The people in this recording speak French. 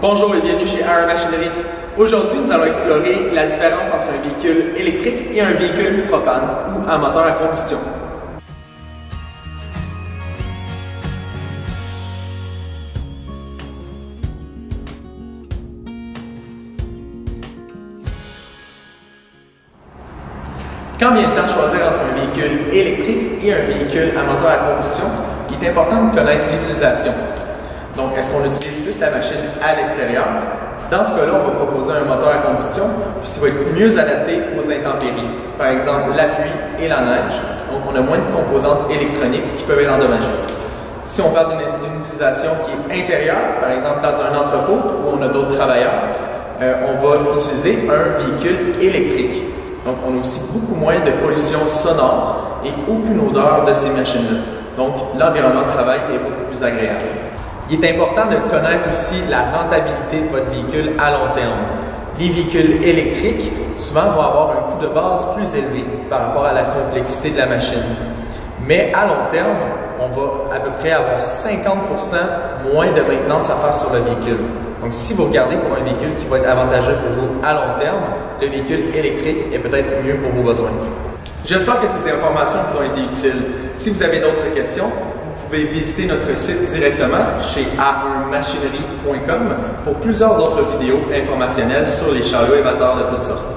Bonjour et bienvenue chez AR Machinerie. Aujourd'hui, nous allons explorer la différence entre un véhicule électrique et un véhicule propane ou à moteur à combustion. Quand vient le temps de choisir entre un véhicule électrique et un véhicule à moteur à combustion, il est important de connaître l'utilisation. Donc, est-ce qu'on utilise plus la machine à l'extérieur? Dans ce cas-là, on va proposer un moteur à combustion qui va être mieux adapté aux intempéries, par exemple la pluie et la neige. Donc, on a moins de composantes électroniques qui peuvent être endommagées. Si on parle d'une utilisation qui est intérieure, par exemple dans un entrepôt où on a d'autres travailleurs, on va utiliser un véhicule électrique. Donc, on a aussi beaucoup moins de pollution sonore et aucune odeur de ces machines-là. Donc, l'environnement de travail est beaucoup plus agréable. Il est important de connaître aussi la rentabilité de votre véhicule à long terme. Les véhicules électriques, souvent, vont avoir un coût de base plus élevé par rapport à la complexité de la machine. Mais à long terme, on va à peu près avoir 50% moins de maintenance à faire sur le véhicule. Donc, si vous regardez pour un véhicule qui va être avantageux pour vous à long terme, le véhicule électrique est peut-être mieux pour vos besoins. J'espère que ces informations vous ont été utiles. Si vous avez d'autres questions, vous pouvez visiter notre site directement chez ar1machinerie.com pour plusieurs autres vidéos informationnelles sur les chariots élévateurs de toutes sortes.